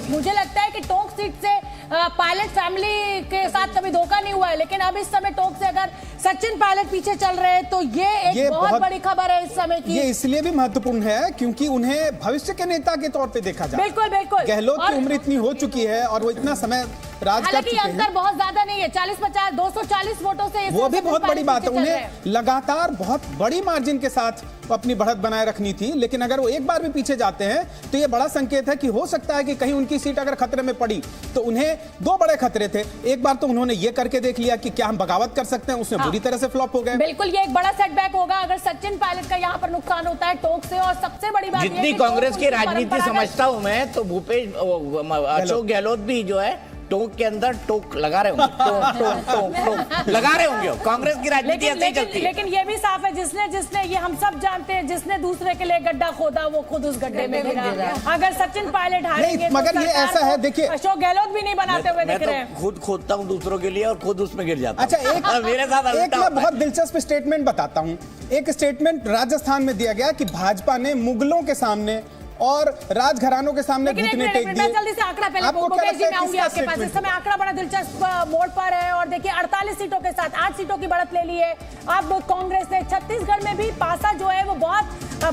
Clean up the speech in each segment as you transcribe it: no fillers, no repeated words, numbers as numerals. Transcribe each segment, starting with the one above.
मुझे लगता है कि टोंक सीट से पायलट फैमिली के साथ कभी धोखा नहीं हुआ है, लेकिन अब इस समय टोंक से अगर सचिन पायलट पीछे चल रहे हैं तो ये एक बहुत बड़ी खबर है इस समय की। ये इसलिए भी महत्वपूर्ण है क्योंकि उन्हें भविष्य के नेता के तौर पे देखा जाए। बिल्कुल बिल्कुल। गहलोत की उम्र इतनी हो चुकी है और वो इतना समय राज कर चुके हैं। अंतर बहुत ज्यादा नहीं है, 40-50 240 वोटों से वो भी बहुत बड़ी बात है। उन्हें लगातार बहुत बड़ी मार्जिन के साथ अपनी बढ़त बनाए रखनी थी, लेकिन अगर वो एक बार भी पीछे जाते हैं तो ये बड़ा संकेत है कि हो सकता है कि कहीं उनकी सीट अगर खतरे में पड़ी तो उन्हें दो बड़े खतरे थे। एक बार तो उन्होंने ये करके देख लिया कि क्या हम बगावत कर सकते हैं, उसमें बुरी तरह से फ्लॉप हो गए। बिल्कुल, ये एक बड़ा सेटबैक होगा अगर सचिन पायलट का यहाँ पर नुकसान होता है टोंक से। और सबसे बड़ी बात जितनी कांग्रेस की राजनीति समझता हूं मैं, तो भूपेश अशोक गहलोत भी जो है टोंक के अंदर टोक लगा रहे होंगे, टोक लगा रहे होंगे। कांग्रेस की राजनीति ऐसे ही चलती है। लेकिन ये भी साफ है, जिसने ये हम सब जानते हैं, जिसने दूसरे के लिए गड्ढा खोदा वो खुद उस गड्ढे में गिरा। अगर सचिन पायलट हारेंगे मगर ये ऐसा है, देखिए अशोक गहलोत भी नहीं बनाते हुए दिख रहे हैं। खुद खोदता हूँ दूसरों के लिए और खुद उसमें गिर जाता हूं। अच्छा, एक मेरे साथ एक मैं बहुत दिलचस्प स्टेटमेंट बताता हूँ। एक स्टेटमेंट राजस्थान में दिया गया कि भाजपा ने मुगलों के सामने और राजघरानों के सामने घुटने टेक दिए। मैं जल्दी से आंकड़ा पहले मुकेश जी मैं आऊंगी आपके पास। इस समय आंकड़ा बड़ा दिलचस्प मोड़ पर है और देखिए 48 सीटों के साथ 8 सीटों की बढ़त ले ली है। अब कांग्रेस ने छत्तीसगढ़ में भी पासा जो है वो बहुत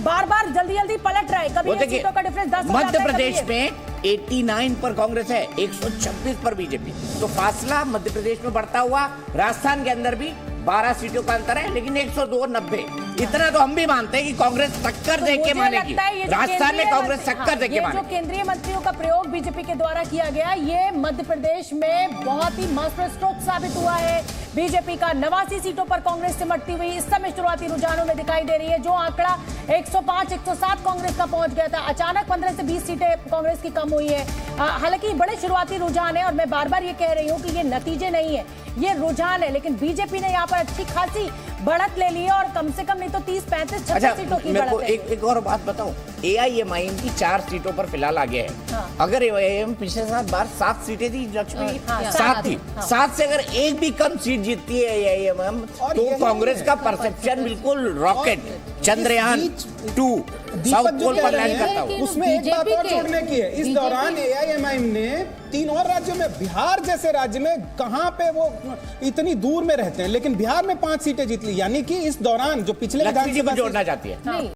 बार जल्दी पलट रहा है। कभी सीटों का डिफरेंस 10 मध्य प्रदेश में 89 पर कांग्रेस है, 126 पर बीजेपी। तो फासला मध्य प्रदेश में बढ़ता हुआ। राजस्थान के अंदर भी 12 सीटों का अंतर है, लेकिन 102-90 इतना तो हम भी मानते हैं कि कांग्रेस टक्कर देके मानेगी। राजस्थान में कांग्रेस टक्कर देके मानेगी। जो केंद्रीय मंत्रियों का प्रयोग बीजेपी के द्वारा किया गया, ये मध्य प्रदेश में बहुत ही मास्टर स्ट्रोक साबित हुआ है। बीजेपी का 89 सीटों पर कांग्रेस सिमटती हुई इस समय शुरुआती रुझानों में दिखाई दे रही है। जो आंकड़ा 105-107 कांग्रेस का पहुंच गया था, अचानक 15 से 20 सीटें कांग्रेस की कम हुई है। हालांकि बड़े शुरुआती रुझान है और मैं बार बार ये कह रही हूँ कि ये नतीजे नहीं है, ये रुझान है। लेकिन बीजेपी ने यहाँ पर अच्छी खासी बढ़त ले ली है और कम से कम नहीं तो 30-35-36 सीटों की बढ़त है। एक और बात बताऊं, AIMIM की 4 सीटों पर फिलहाल आगे है। अगर AIMIM पिछले बार 7 सीटें थी, लक्ष्मी 7 थी, 7 से अगर एक भी कम सीट जीतती है AIMIM तो कांग्रेस का परसेप्शन बिल्कुल रॉकेट चंद्रयान 2 साउथ पोल पर लैंड करता हूं। उसमें एक बात और जोड़ने की है, इस दौरान AIMIM ने 3 और राज्यों में, बिहार जैसे राज्य में, कहां पे वो इतनी दूर में रहते हैं, लेकिन बिहार में 5 सीटें जीत ली। यानी कि इस दौरान जो पिछले जोड़ना चाहती है।